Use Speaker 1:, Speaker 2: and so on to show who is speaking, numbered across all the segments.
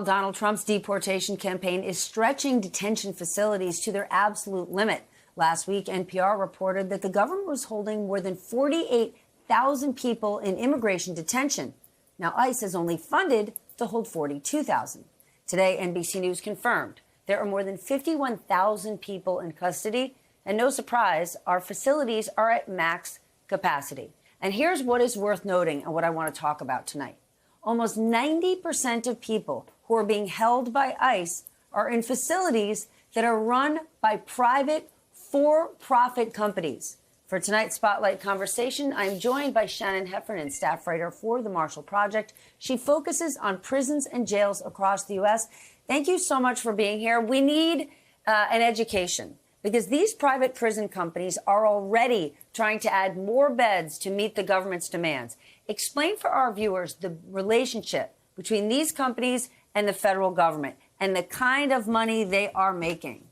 Speaker 1: Donald Trump's deportation campaign is stretching detention facilities to their absolute limit. Last week, NPR reported that the government was holding more than 48,000 people in immigration detention. Now, ICE is only funded to hold 42,000. Today, NBC News confirmed there are more than 51,000 people in custody. And no surprise, our facilities are at max capacity. And here's what is worth noting and what I want to talk about tonight. Almost 90% of people who are being held by ICE are in facilities that are run by private, for-profit companies. For tonight's Spotlight conversation, I'm joined by Shannon Heffernan, staff writer for the Marshall Project. She focuses on prisons and jails across the U.S. Thank you so much for being here. We need an education because these private prison companies are already trying to add more beds to meet the government's demands. Explain for our viewers the relationship between these companies and the federal government and the kind of money they are making.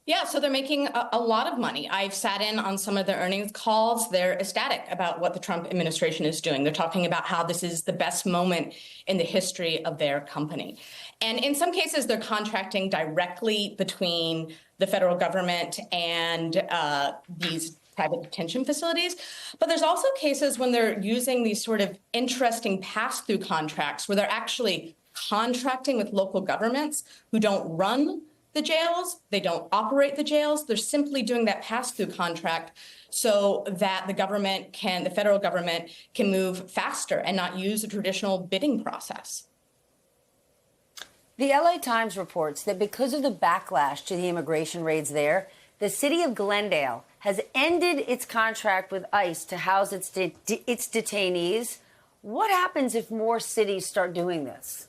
Speaker 2: Yeah, so they're making a lot of money. I've sat in on some of the earnings calls. They're ecstatic about what the Trump administration is doing. They're talking about how this is the best moment in the history of their company. And in some cases, they're contracting directly between the federal government and these private detention facilities. But there's also cases when they're using these sort of interesting pass-through contracts where they're actually contracting with local governments who don't run the jails, they don't operate the jails. They're simply doing that pass-through contract so that the federal government can move faster and not use a traditional bidding process.
Speaker 1: The LA Times reports that because of the backlash to the immigration raids there, the city of Glendale has ended its contract with ICE to house its detainees. What happens if more cities start doing this?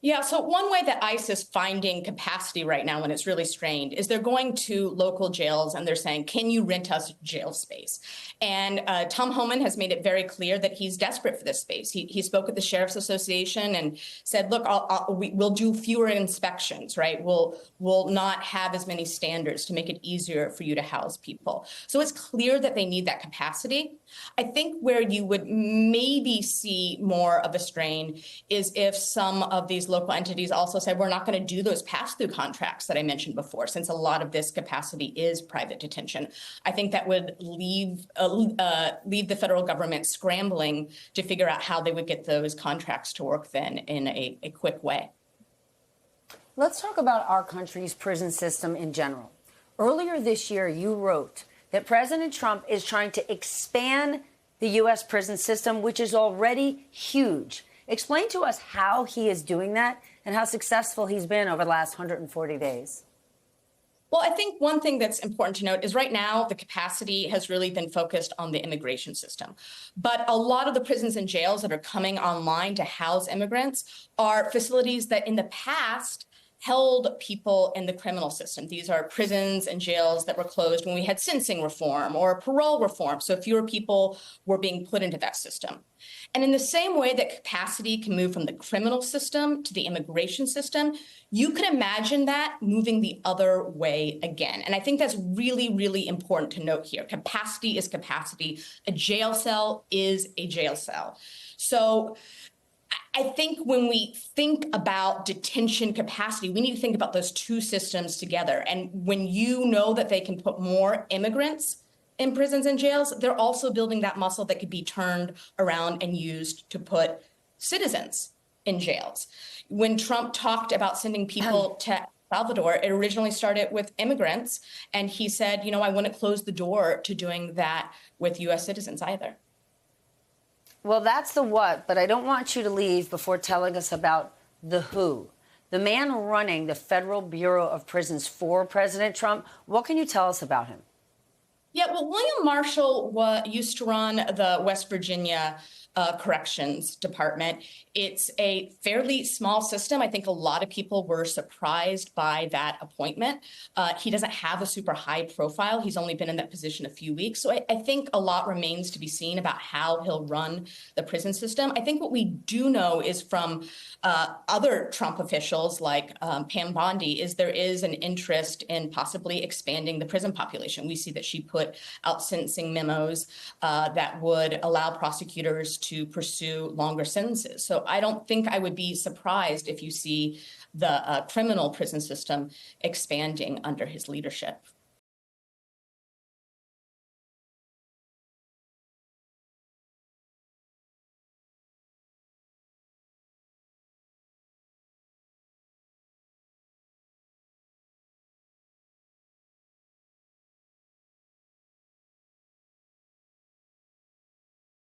Speaker 2: Yeah, so one way that ICE is finding capacity right now when it's really strained is they're going to local jails and they're saying, can you rent us jail space? And Tom Homan has made it very clear that he's desperate for this space. He spoke at the Sheriff's Association and said, look, we'll do fewer inspections, right? We'll not have as many standards to make it easier for you to house people. So it's clear that they need that capacity. I think where you would maybe see more of a strain is if some of these local entities also said, we're not going to do those pass-through contracts that I mentioned before, since a lot of this capacity is private detention. I think that would leave the federal government scrambling to figure out how they would get those contracts to work then in a quick way.
Speaker 1: Let's talk about our country's prison system in general. Earlier this year, you wrote that President Trump is trying to expand the U.S. prison system, which is already huge. Explain to us how he is doing that and how successful he's been over the last 140 days.
Speaker 2: Well, I think one thing that's important to note is right now the capacity has really been focused on the immigration system. But a lot of the prisons and jails that are coming online to house immigrants are facilities that in the past held people in the criminal system. These are prisons and jails that were closed when we had sentencing reform or parole reform, so fewer people were being put into that system. And in the same way that capacity can move from the criminal system to the immigration system, you can imagine that moving the other way again. And I think that's really, really important to note here. Capacity is capacity. A jail cell is a jail cell. So I think when we think about detention capacity, we need to think about those two systems together. And when you know that they can put more immigrants in prisons and jails, they're also building that muscle that could be turned around and used to put citizens in jails. When Trump talked about sending people to El Salvador, it originally started with immigrants. And he said, I wouldn't close the door to doing that with U.S. citizens either.
Speaker 1: Well, that's the what, but I don't want you to leave before telling us about the who. The man running the Federal Bureau of Prisons for President Trump. What can you tell us about him?
Speaker 2: Yeah, well, William Marshall used to run the West Virginia Corrections Department. It's a fairly small system. I think a lot of people were surprised by that appointment. He doesn't have a super high profile. He's only been in that position a few weeks. So I think a lot remains to be seen about how he'll run the prison system. I think what we do know is from other Trump officials like Pam Bondi is there is an interest in possibly expanding the prison population. We see that she put out sentencing memos that would allow prosecutors to pursue longer sentences. So I don't think I would be surprised if you see the criminal prison system expanding under his leadership.